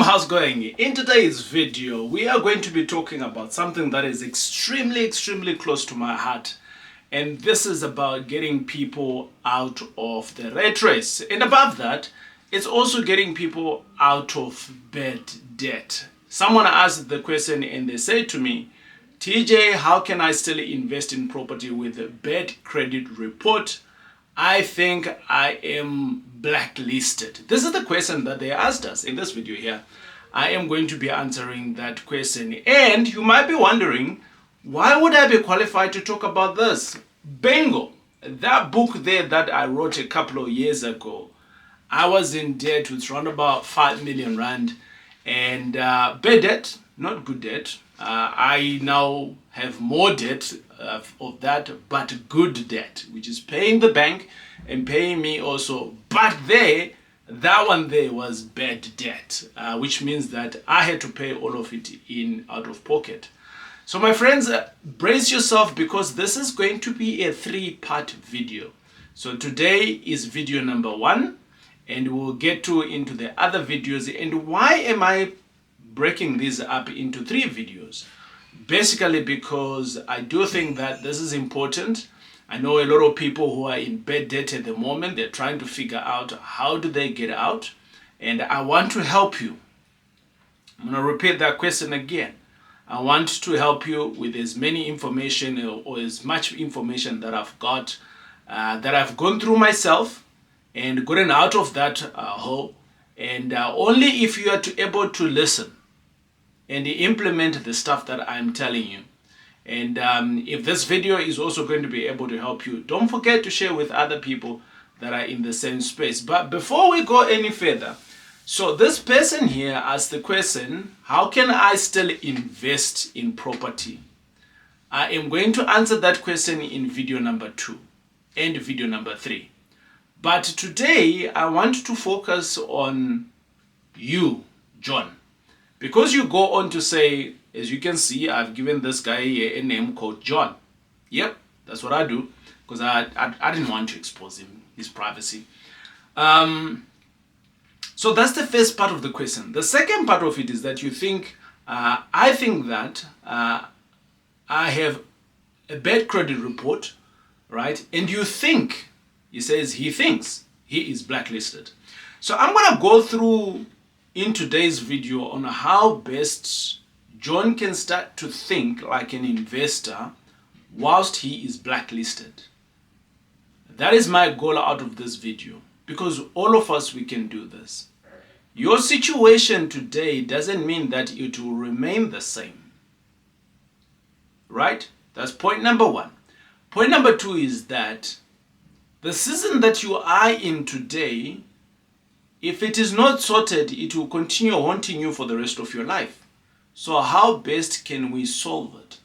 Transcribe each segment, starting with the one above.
how's it going? In today's video, we are going to be talking about something that is extremely close to my heart. And this is about getting people out of the rat race. And above that, it's also getting people out of bad debt. Someone asked the question and they said to me, TJ, how can I still invest in property with a bad credit report? I think I am blacklisted. This is the question that they asked us in this video here. I am going to be answering that question. And you might be wondering, why would I be qualified to talk about this? Bingo! That book there that I wrote a couple of years ago, I was in debt with around about 5 million rand. And bad debt, not good debt. I now have more debt of that, but good debt, which is paying the bank and paying me also. But that one there was bad debt, which means that I had to pay all of it out of pocket. So my friends, brace yourself because this is going to be a 3-part video. So today is video number 1, and we'll get into the other videos. And why am I breaking these up into 3 videos? Basically because I do think that this is important. I know a lot of people who are in bad debt at the moment. They're trying to figure out how do they get out, and I want to help you. I'm going to repeat that question again. I want to help you with as many information or as much information that I've got, that I've gone through myself and gotten out of that hole. And only if you are able to listen and implement the stuff that I'm telling you. And if this video is also going to be able to help you, don't forget to share with other people that are in the same space. But before we go any further, so this person here asked the question, how can I still invest in property? I am going to answer that question in video number 2 and video number 3. But today I want to focus on you, John. Because you go on to say, as you can see, I've given this guy a name called John. Yep, that's what I do, because I didn't want to expose his privacy. So that's the first part of the question. The second part of it is that you think, I think that I have a bad credit report, right? And you think, he says he thinks he is blacklisted. So I'm going to go through in today's video on how best John can start to think like an investor whilst he is blacklisted. That is my goal out of this video, because all of us, we can do this. Your situation today doesn't mean that it will remain the same, right? That's point number 1. Point number 2 is that the season that you are in today, if it is not sorted, it will continue haunting you for the rest of your life. So how best can we solve it?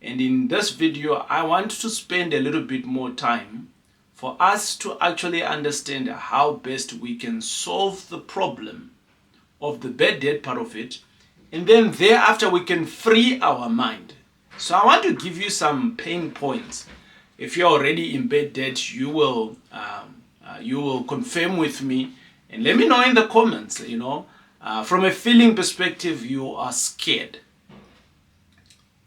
And in this video, I want to spend a little bit more time for us to actually understand how best we can solve the problem of the bad debt part of it. And then thereafter, we can free our mind. So I want to give you some pain points. If you're already in bad debt, you will confirm with me. And let me know in the comments, from a feeling perspective, you are scared.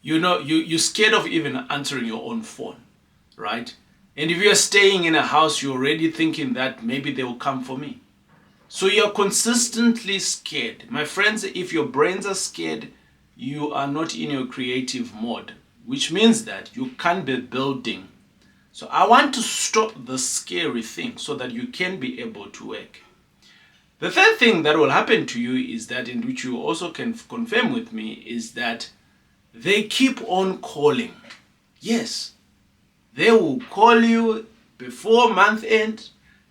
You're scared of even answering your own phone, right? And if you're staying in a house, you're already thinking that maybe they will come for me. So you're consistently scared. My friends, if your brains are scared, you are not in your creative mode, which means that you can't be building. So I want to stop the scary thing so that you can be able to work. The third thing that will happen to you is that, in which you also can confirm with me, is that they keep on calling. Yes, they will call you before month end.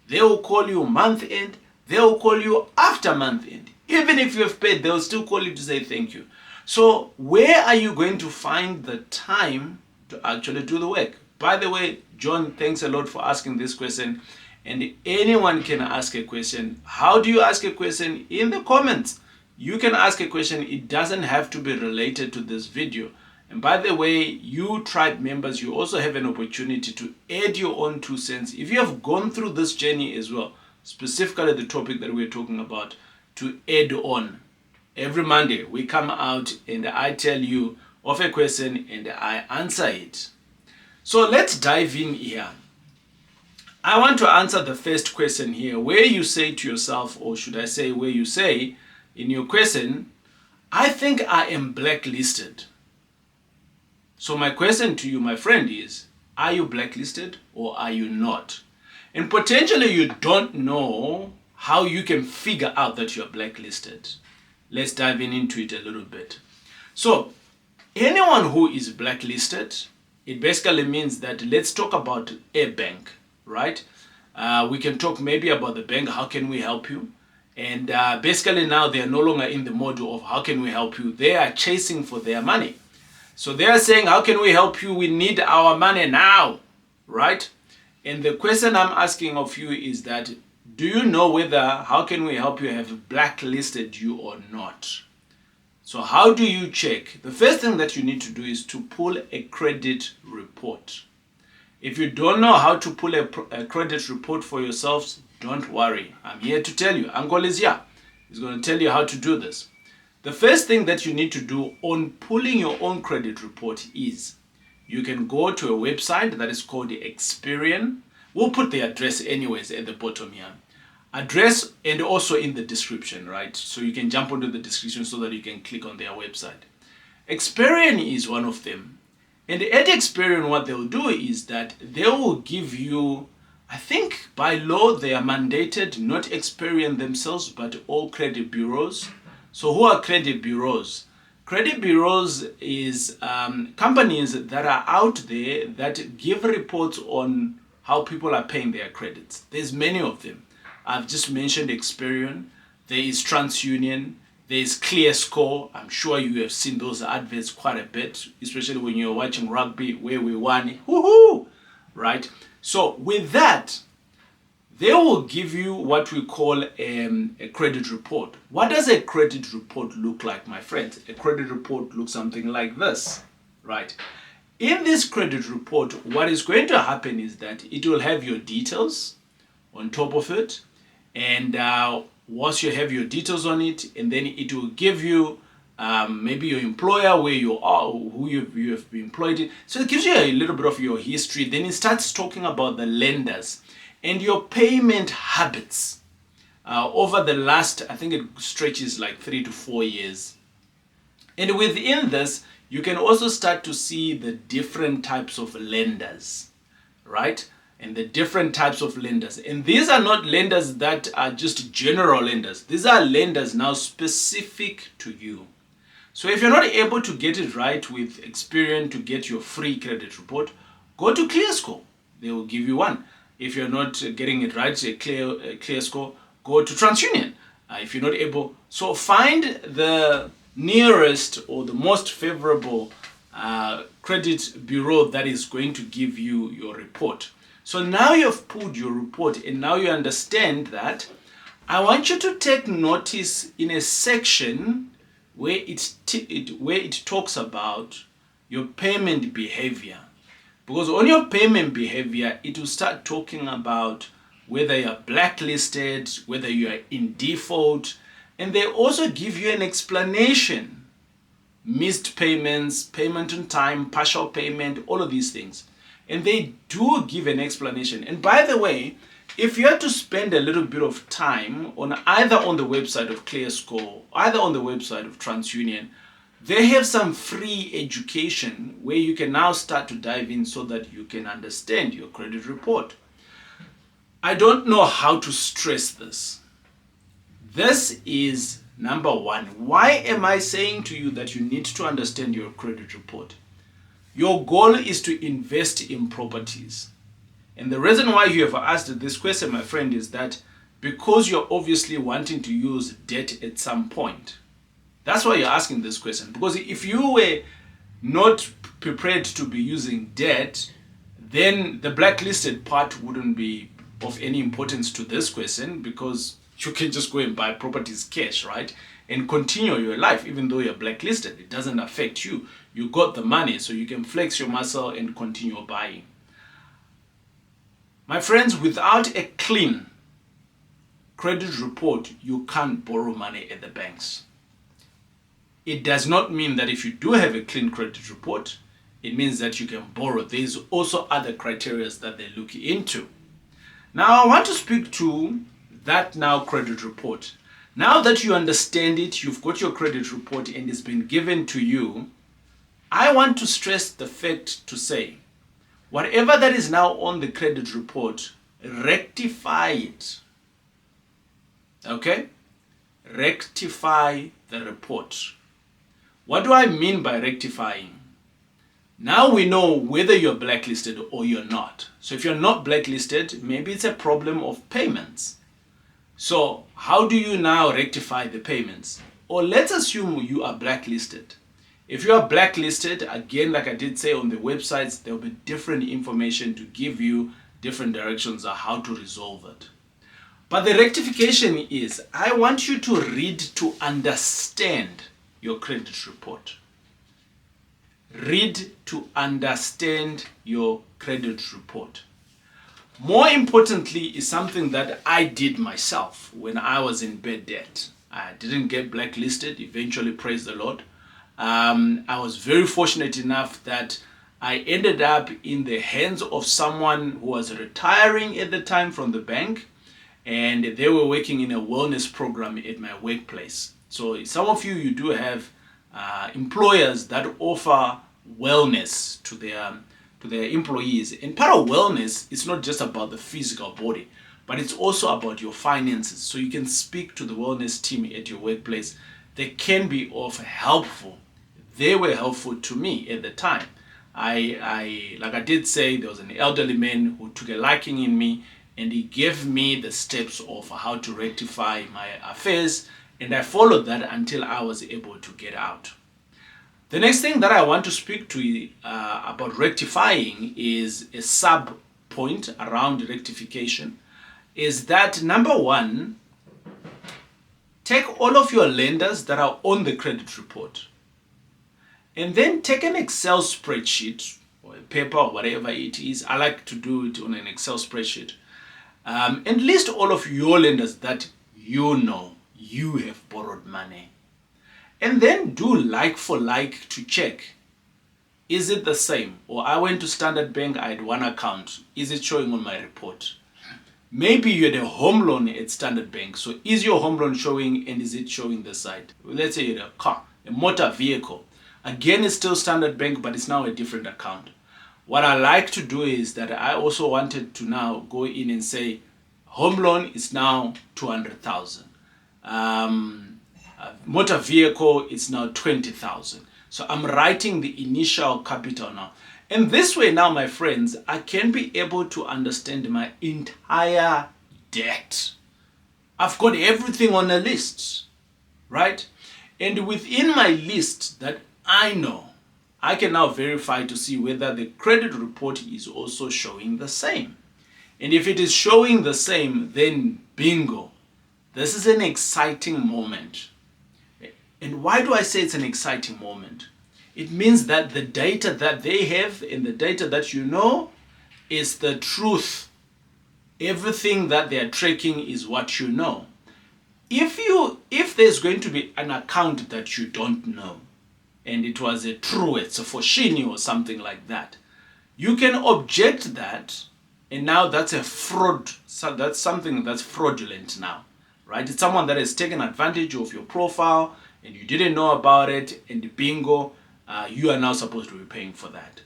They will call you month end. They will call you after month end. Even if you have paid, they will still call you to say thank you. So where are you going to find the time to actually do the work? By the way, John, thanks a lot for asking this question. And anyone can ask a question. How do you ask a question? In the comments. You can ask a question. It doesn't have to be related to this video. And by the way, you tribe members, you also have an opportunity to add your own 2 cents. If you have gone through this journey as well, specifically the topic that we're talking about, to add on. Every Monday, we come out and I tell you of a question and I answer it. So let's dive in here. I want to answer the first question here, where you say to yourself, or should I say where you say in your question, I think I am blacklisted. So my question to you, my friend, is, are you blacklisted or are you not? And potentially you don't know how you can figure out that you're blacklisted. Let's dive into it a little bit. So anyone who is blacklisted, it basically means that, let's talk about a bank, right? We can talk maybe about the bank, how can we help you? And basically now they are no longer in the mode of how can we help you. They are chasing for their money. So they are saying, how can we help you? We need our money now, right? And the question I'm asking of you is that, do you know whether how can we help you have blacklisted you or not? So how do you check? The first thing that you need to do is to pull a credit report. If you don't know how to pull a credit report for yourselves, don't worry. I'm here to tell you. Uncle is here. He's going to tell you how to do this. The first thing that you need to do on pulling your own credit report is, you can go to a website that is called Experian. We'll put the address anyways at the bottom here. Address and also in the description, right? So you can jump onto the description so that you can click on their website. Experian is one of them. And at Experian, what they'll do is that they will give you, I think by law they are mandated, not Experian themselves, but all credit bureaus. So who are credit bureaus? Credit bureaus is companies that are out there that give reports on how people are paying their credits. There's many of them. I've just mentioned Experian. There is TransUnion. There is ClearScore. I'm sure you have seen those adverts quite a bit, especially when you're watching rugby where we won. Woohoo! Right? So with that, they will give you what we call a credit report. What does a credit report look like, my friends? A credit report looks something like this, right? In this credit report, what is going to happen is that it will have your details on top of it. And once you have your details on it, and then it will give you maybe your employer, where you are, who you have been employed in. So it gives you a little bit of your history. Then it starts talking about the lenders and your payment habits over the last, I think it stretches like 3 to 4 years. And within this, you can also start to see the different types of lenders, right? And the different types of lenders. And these are not lenders that are just general lenders. These are lenders now specific to you. So if you're not able to get it right with Experian to get your free credit report, go to ClearScore. They will give you one. If you're not getting it right, ClearScore, go to TransUnion. If you're not able, so find the nearest or the most favorable credit bureau that is going to give you your report. So now you've pulled your report and now you understand that. I want you to take notice in a section where it talks about your payment behavior. Because on your payment behavior, it will start talking about whether you're blacklisted, whether you are in default, and they also give you an explanation. Missed payments, payment on time, partial payment, all of these things. And they do give an explanation. And by the way, if you have to spend a little bit of time on either on the website of ClearScore, either on the website of TransUnion, they have some free education where you can now start to dive in so that you can understand your credit report. I don't know how to stress this. This is number one. Why am I saying to you that you need to understand your credit report? Your goal is to invest in properties. And the reason why you have asked this question, my friend, is that because you're obviously wanting to use debt at some point. That's why you're asking this question. Because if you were not prepared to be using debt, then the blacklisted part wouldn't be of any importance to this question, because you can just go and buy properties cash, right? And continue your life even though you're blacklisted. It doesn't affect you. You got the money, so you can flex your muscle and continue buying. My friends, without a clean credit report, you can't borrow money at the banks. It does not mean that if you do have a clean credit report, it means that you can borrow. There's also other criteria that they look into. Now I want to speak to that now credit report. Now that you understand it, you've got your credit report and it's been given to you, I want to stress the fact to say, whatever that is now on the credit report, rectify it. Okay? Rectify the report. What do I mean by rectifying? Now we know whether you're blacklisted or you're not. So if you're not blacklisted, maybe it's a problem of payments. So how do you now rectify the payments? Or let's assume you are blacklisted. If you are blacklisted, again, like I did say on the websites, there will be different information to give you different directions on how to resolve it. But the rectification is, I want you to read to understand your credit report. Read to understand your credit report. More importantly is something that I did myself when I was in bad debt. I didn't get blacklisted, eventually, praise the Lord. I was very fortunate enough that I ended up in the hands of someone who was retiring at the time from the bank, and they were working in a wellness program at my workplace. So some of you do have employers that offer wellness to their employees. And part of wellness is not just about the physical body, but it's also about your finances. So you can speak to the wellness team at your workplace. They can be helpful. They were helpful to me at the time. I like I did say, there was an elderly man who took a liking in me, and he gave me the steps of how to rectify my affairs, and I followed that until I was able to get out. The next thing that I want to speak to about rectifying is a sub point around rectification, is that number one, take all of your lenders that are on the credit report and then take an Excel spreadsheet or a paper or whatever it is. I like to do it on an Excel spreadsheet, and list all of your lenders that you know you have borrowed money. And then do like for like to check, is it the same? Or I went to Standard Bank, I had one account. Is it showing on my report? Maybe you had a home loan at Standard Bank. So is your home loan showing, and is it showing the side? Let's say you had a car, a motor vehicle. Again, it's still Standard Bank, but it's now a different account. What I like to do is that I also wanted to now go in and say, home loan is now 200,000. Motor vehicle is now 20,000. So I'm writing the initial capital now. And this way now, my friends, I can be able to understand my entire debt. I've got everything on a list, right? And within my list that I know, I can now verify to see whether the credit report is also showing the same. And if it is showing the same, then bingo. This is an exciting moment. And why do I say it's an exciting moment? It means that the data that they have and the data that you know is the truth. Everything that they are tracking is what you know. If there's going to be an account that you don't know, and it was a true, it's a Foshini or something like that, you can object that, and now that's a fraud. So that's something that's fraudulent now, right? It's someone that has taken advantage of your profile, and you didn't know about it, and bingo, you are now supposed to be paying for that.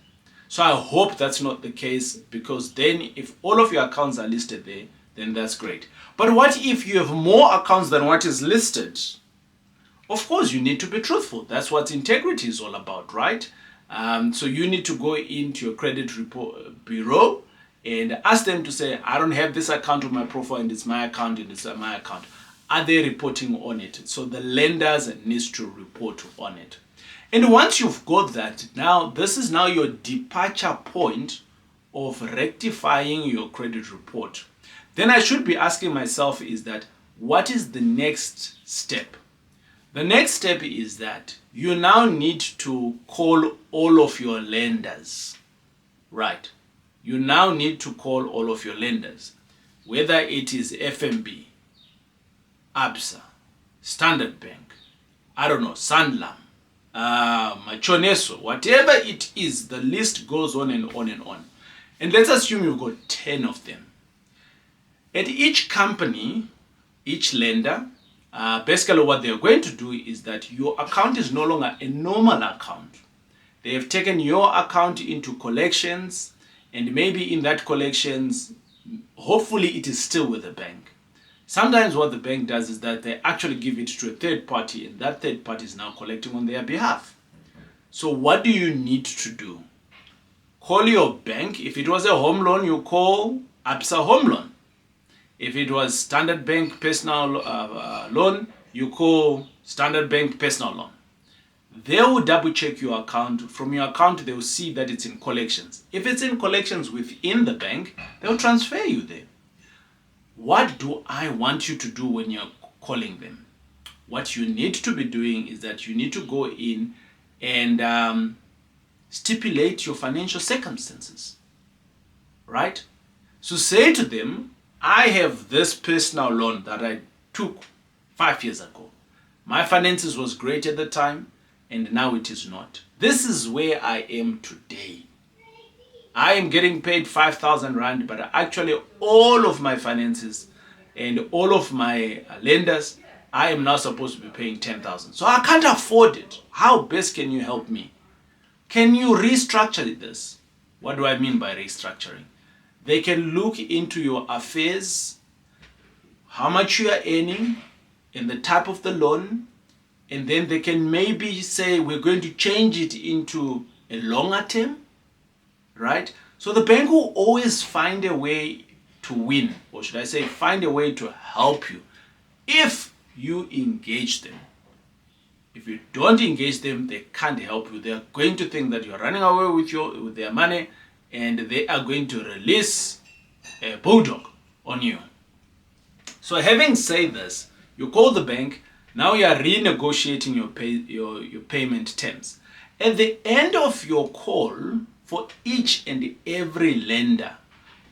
So I hope that's not the case, because then if all of your accounts are listed there, then that's great. But what if you have more accounts than what is listed? Of course, you need to be truthful. That's what integrity is all about, right? So you need to go into your credit report bureau and ask them to say, I don't have this account on my profile, and it's my account, and it's my account. Are they reporting on it? So the lenders needs to report on it. And once you've got that, now this is now your departure point of rectifying your credit report. Then I should be asking myself is that, what is the next step? The next step is that you now need to call all of your lenders, right? You now need to call all of your lenders, whether it is FNB, ABSA, Standard Bank, I don't know, Sanlam, machoneso, whatever it is, the list goes on and on and on. And let's assume you've got 10 of them. At each company, each lender, basically what they're going to do is that your account is no longer a normal account. They have taken your account into collections, and maybe in that collections, hopefully it is still with the bank. Sometimes what the bank does is that they actually give it to a third party, and that third party is now collecting on their behalf. So what do you need to do? Call your bank. If it was a home loan, you call ABSA Home Loan. If it was Standard Bank Personal Loan, you call Standard Bank Personal Loan. They will double check your account. From your account, they will see that it's in collections. If it's in collections within the bank, they'll transfer you there. What do I want you to do when you're calling them? What you need to be doing is that you need to go in and stipulate your financial circumstances, right? So say to them, I have this personal loan that I took 5 years ago. My finances was great at the time, and now it is not. This is where I am today. I am getting paid 5,000 Rand, but actually all of my finances and all of my lenders, I am now supposed to be paying 10,000. So I can't afford it. How best can you help me? Can you restructure this? What do I mean by restructuring? They can look into your affairs, how much you are earning, and the type of the loan, and then they can maybe say, we're going to change it into a longer term, right? So the bank will always find a way to win, or should I say, find a way to help you if you engage them. If you don't engage them, they can't help you. They're going to think that you're running away with their money, and they are going to release a bulldog on you. So having said this, you call the bank. Now you are renegotiating your payment terms. At the end of your call, for each and every lender,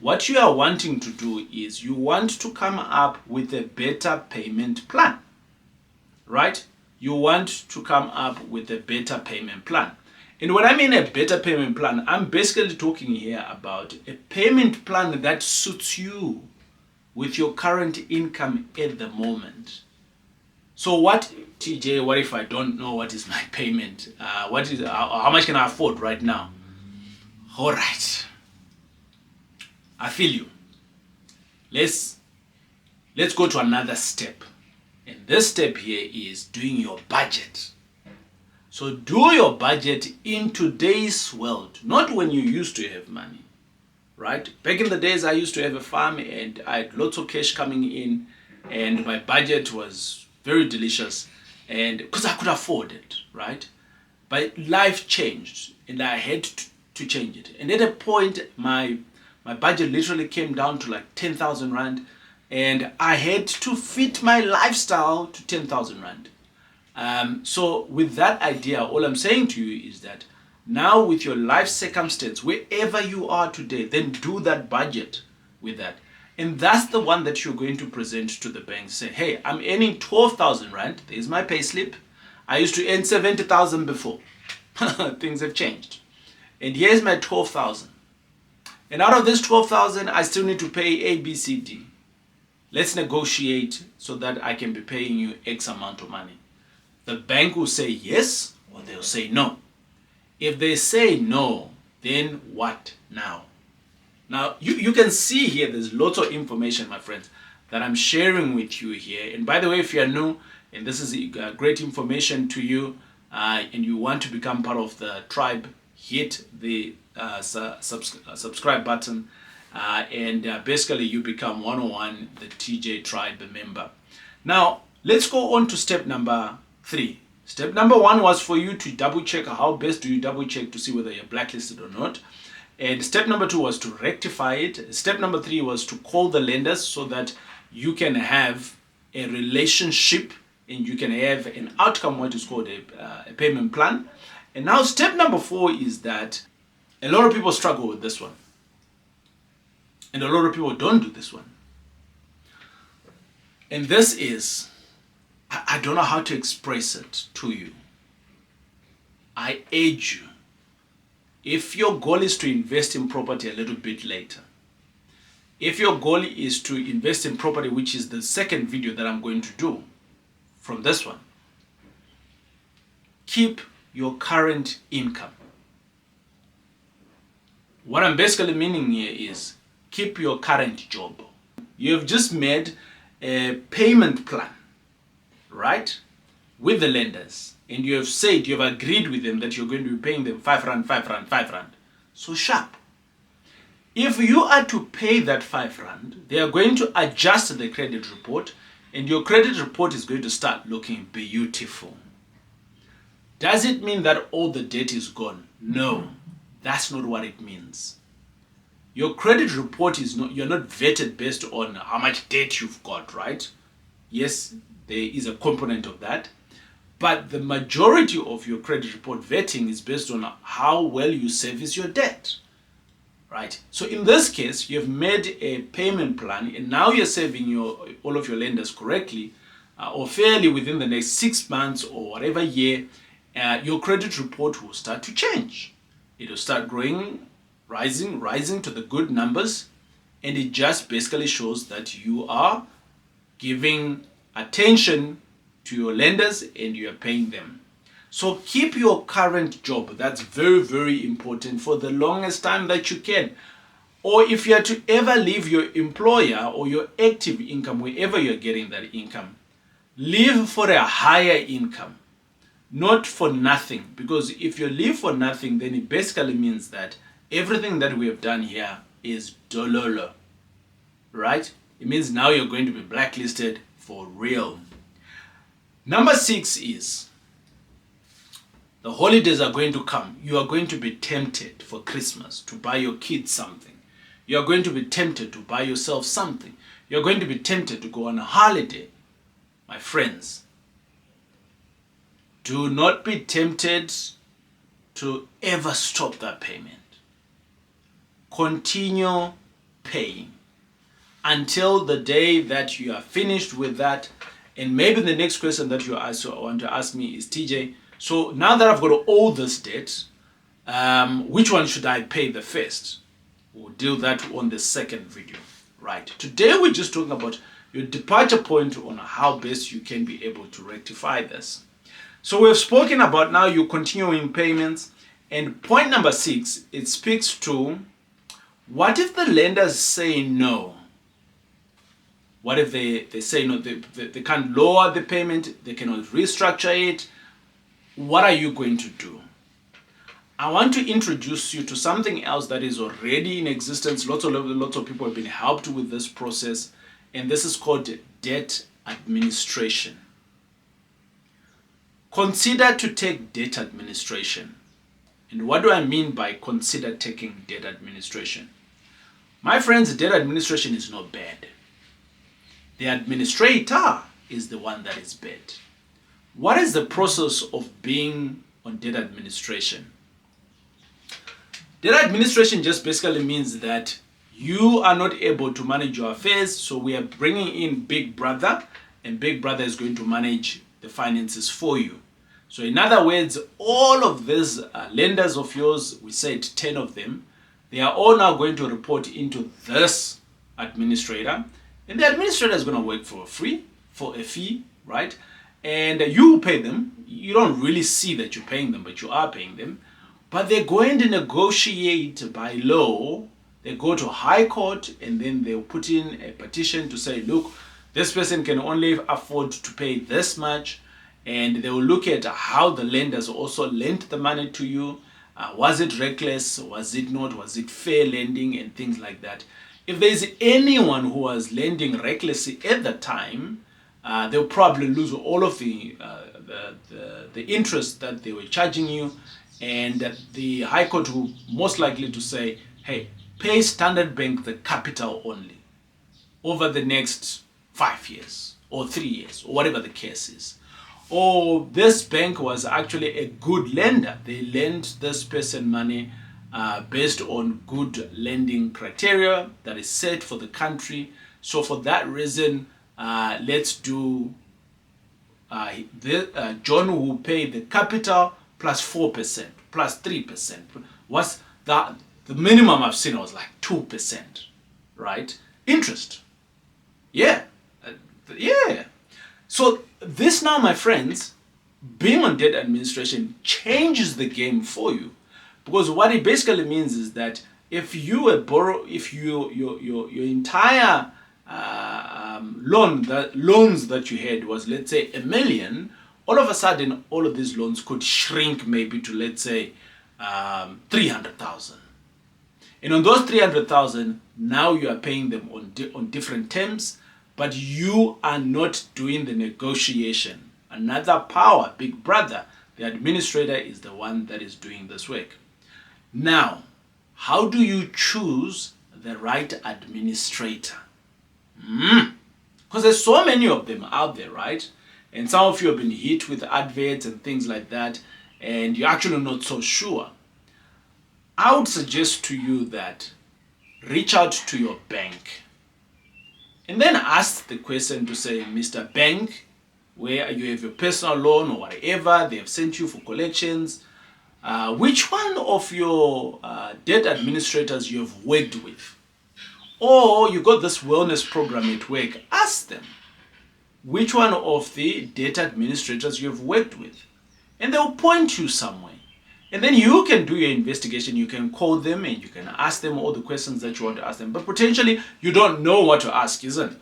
what you are wanting to do is you want to come up with a better payment plan, right? You want to come up with a better payment plan. And when I mean a better payment plan, I'm basically talking here about a payment plan that suits you with your current income at the moment. So what, TJ, what if I don't know what is my payment? How much can I afford right now? All right. I feel you. Let's go to another step. And this step here is doing your budget. So do your budget in today's world, not when you used to have money, right? Back in the days, I used to have a farm and I had lots of cash coming in, and my budget was very delicious, and because I could afford it, right? But life changed and I had to change it. And at a point, my budget literally came down to like 10,000 Rand, and I had to fit my lifestyle to 10,000 Rand. So with that idea, all I'm saying to you is that now with your life circumstance, wherever you are today, then do that budget with that. And that's the one that you're going to present to the bank. Say, hey, I'm earning 12,000 Rand. There's my pay slip. I used to earn 70,000 before. Things have changed. And here's my 12,000. And out of this 12,000, I still need to pay A, B, C, D. Let's negotiate so that I can be paying you X amount of money. The bank will say yes, or they'll say no. If they say no, then what now? Now, you can see here, there's lots of information, my friends, that I'm sharing with you here. And by the way, if you're new, and this is great information to you, and you want to become part of the tribe, hit the subscribe button, and basically you become 101, the TJ tribe member. Now, let's go on to step number 3. Step number 1 was for you to double check. How best do you double check to see whether you're blacklisted or not? And step number 2 was to rectify it. Step number 3 was to call the lenders so that you can have a relationship and you can have an outcome, what is called a payment plan. And now step number 4 is that a lot of people struggle with this one. And a lot of people don't do this one. And this is, I don't know how to express it to you. I urge you, if your goal is to invest in property a little bit later, if your goal is to invest in property, which is the second video that I'm going to do from this one, keep your current income. What I'm basically meaning here is keep your current job. You have just made a payment plan, right, with the lenders, and you have said, you have agreed with them that you're going to be paying them 5 rand, 5 rand, 5 rand. So sharp. If you are to pay that 5 rand, they are going to adjust the credit report, and your credit report is going to start looking beautiful. Does it mean that all the debt is gone? No, that's not what it means. Your credit report is not, you're not vetted based on how much debt you've got, right? Yes, there is a component of that. But the majority of your credit report vetting is based on how well you service your debt, right? So in this case, you've made a payment plan, and now you're serving all of your lenders correctly, or fairly within the next 6 months or whatever year, your credit report will start to change. It will start growing, rising to the good numbers, and it just basically shows that you are giving attention to your lenders and you are paying them. So keep your current job. That's very, very important for the longest time that you can. Or if you are to ever leave your employer or your active income, wherever you're getting that income, leave for a higher income, not for nothing. Because if you leave for nothing, then it basically means that everything that we have done here is dololo, right? It means now you're going to be blacklisted for real. Number 6 is the holidays are going to come. You are going to be tempted for Christmas to buy your kids something. You are going to be tempted to buy yourself something. You're going to be tempted to go on a holiday. My friends, do not be tempted to ever stop that payment. Continue paying until the day that you are finished with that. And maybe the next question that you also want to ask me is, TJ, so now that I've got all this debt, which one should I pay the first? We'll do that on the second video, right? Today we're just talking about your departure point on how best you can be able to rectify this. So we've spoken about now your continuing payments, and point number 6, it speaks to what if the lenders say no? What if they say no, they can't lower the payment, they cannot restructure it? What are you going to do? I want to introduce you to something else that is already in existence. Lots of people have been helped with this process, and this is called debt administration. Consider to take debt administration. And what do I mean by consider taking debt administration? My friends, debt administration is not bad. The administrator is the one that is bad. What is the process of being on debt administration? Debt administration just basically means that you are not able to manage your affairs, so we are bringing in Big Brother, and Big Brother is going to manage the finances for you. So in other words, all of these lenders of yours, we said 10 of them, they are all now going to report into this administrator. And the administrator is going to work for a fee, right? And you pay them. You don't really see that you're paying them, but you are paying them. But they're going to negotiate by law. They go to high court, and then they'll put in a petition to say, look, this person can only afford to pay this much. And they will look at how the lenders also lent the money to you. Was it reckless? Was it not? Was it fair lending? And things like that. If there's anyone who was lending recklessly at the time, they'll probably lose all of the interest that they were charging you, and the High Court will most likely to say, hey, pay Standard Bank the capital only over the next 5 years or 3 years or whatever the case is. Or this bank was actually a good lender. They lent this person money based on good lending criteria that is set for the country. So for that reason, let's do John will pay the capital plus 4%, plus 3%. What's that? The minimum I've seen was like 2%, right? Interest. Yeah. Yeah. So this now, my friends, being on debt administration changes the game for you, because what it basically means is that if you your entire loans that you had was, let's say, 1 million, all of a sudden all of these loans could shrink maybe to, let's say, 300,000. And on those 300,000, now you are paying them on different terms, but you are not doing the negotiation. Another power, big brother, the administrator, is the one that is doing this work. Now, how do you choose the right administrator? Because there's so many of them out there, right? And some of you have been hit with adverts and things like that, and you're actually not so sure. I would suggest to you that reach out to your bank and then ask the question to say, Mr. Bank, where you have your personal loan or whatever, they have sent you for collections, which one of your debt administrators you have worked with? Or you got this wellness program at work, ask them which one of the debt administrators you have worked with. And they'll point you somewhere. And then you can do your investigation. You can call them and you can ask them all the questions that you want to ask them. But potentially you don't know what to ask, isn't it?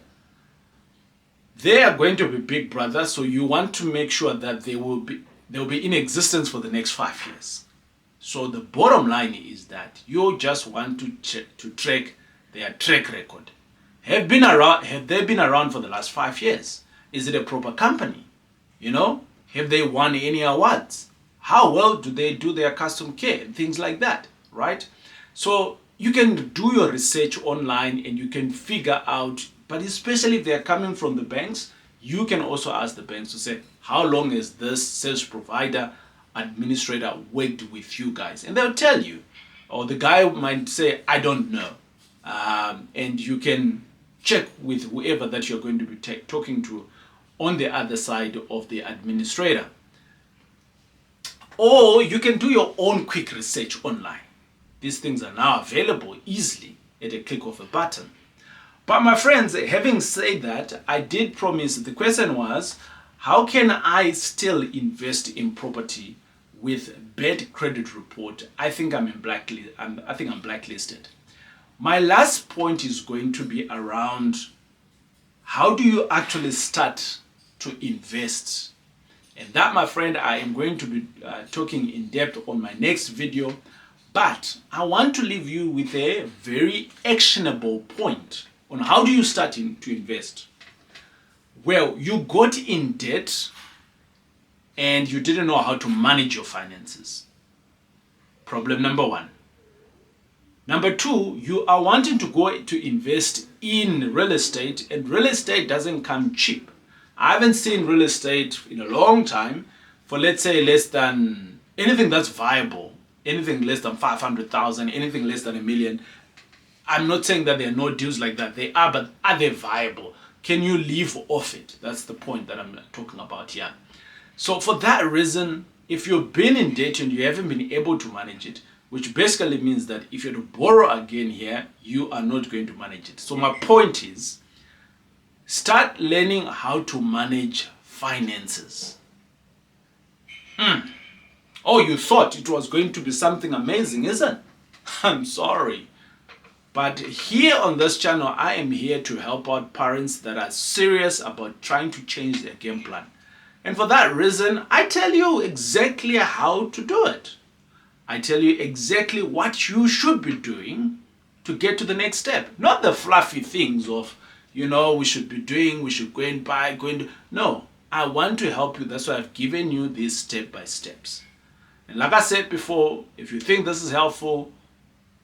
They are going to be big brother, so you want to make sure that they will be in existence for the next 5 years. So the bottom line is that you just want to track their track record. Have they been around for the last 5 years? Is it a proper company? Have they won any awards? How well do they do their customer care and things like that, right? So you can do your research online and you can figure out, but especially if they're coming from the banks, you can also ask the banks to say, how long has this sales provider administrator worked with you guys? And they'll tell you. Or the guy might say, I don't know. And you can check with whoever that you're going to be talking to on the other side of the administrator. Or you can do your own quick research online. These things are now available easily at a click of a button. But my friends, having said that, I did promise, the question was, how can I still invest in property with bad credit report? I think I'm blacklisted. My last point is going to be around how do you actually start to invest? And that, my friend, I am going to be talking in depth on my next video. But I want to leave you with a very actionable point on how do you start to invest. Well, you got in debt and you didn't know how to manage your finances. Problem number one. Number two, you are wanting to go to invest in real estate, and real estate doesn't come cheap. I haven't seen real estate in a long time for, let's say, less than anything that's viable, anything less than 500,000, anything less than 1 million. I'm not saying that there are no deals like that. They are, but are they viable? Can you live off it? That's the point that I'm talking about here. So for that reason, if you've been in debt and you haven't been able to manage it, which basically means that if you're to borrow again here, you are not going to manage it. So my point is, start learning how to manage finances. Oh, you thought it was going to be something amazing, isn't it? I'm sorry. But here on this channel, I am here to help out parents that are serious about trying to change their game plan. And for that reason, I tell you exactly how to do it. I tell you exactly what you should be doing to get to the next step. Not the fluffy things of, we should be doing, we should go and buy, No, I want to help you. That's why I've given you these step-by-steps. And like I said before, if you think this is helpful,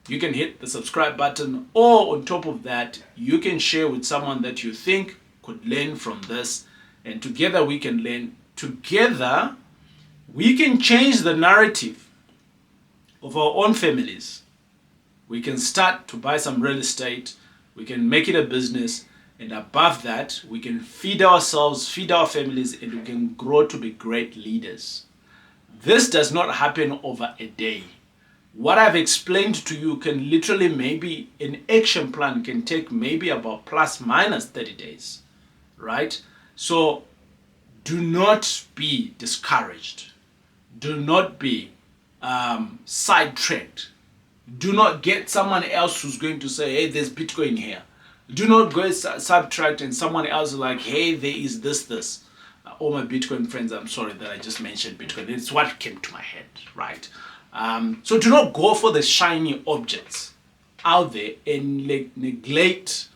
you can hit the subscribe button, or on top of that, you can share with someone that you think could learn from this, and together we can learn. Together, we can change the narrative of our own families. We can start to buy some real estate, we can make it a business, and above that, we can feed ourselves, feed our families, and we can grow to be great leaders. This does not happen over a day. What I've explained to you can literally, maybe an action plan can take maybe about plus minus 30 days, right? So do not be discouraged. Do not be sidetracked. Do not get someone else who's going to say, hey, there's Bitcoin here. Do not go subtract and someone else is like, hey, there is this. All my Bitcoin friends, I'm sorry that I just mentioned Bitcoin. It's what came to my head, right? So do not go for the shiny objects out there and neglect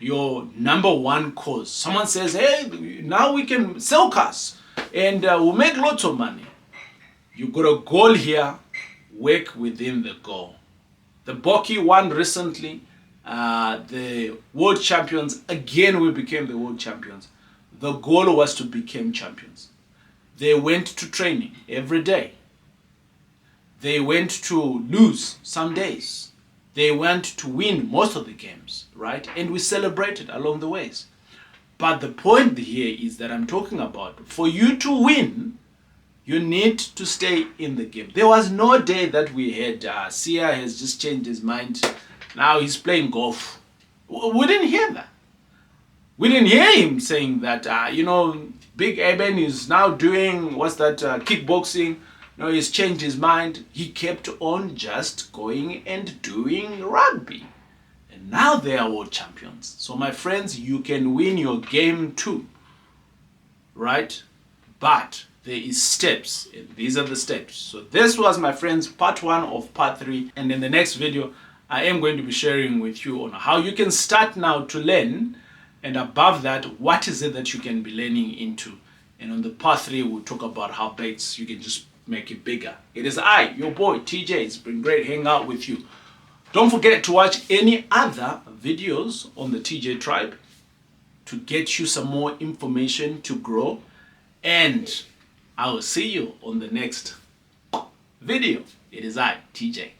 your number one cause. Someone says, hey, now we can sell cars and we'll make lots of money. You got a goal here, work within the goal. The Boki won recently, the world champions, again we became the world champions. The goal was to become champions. They went to training every day. They went to lose some days. They went to win most of the games, right? And we celebrated along the ways. But the point here is that I'm talking about, for you to win, you need to stay in the game. There was no day that we had, Sia has just changed his mind. Now he's playing golf. We didn't hear that. We didn't hear him saying that, Big Eben is now doing, kickboxing. No, he's changed his mind. He kept on just going and doing rugby. And now they are world champions. So my friends, you can win your game too. Right? But there is steps. And these are the steps. So this was, my friends, part 1 of part 3. And in the next video, I am going to be sharing with you on how you can start now to learn. And above that, what is it that you can be learning into? And on the part 3, we'll talk about how bets you can just make it bigger. It is I, your boy TJ. It's been great hanging out with you. Don't forget to watch any other videos on the TJ Tribe to get you some more information to grow. And I will see you on the next video. It is I, TJ.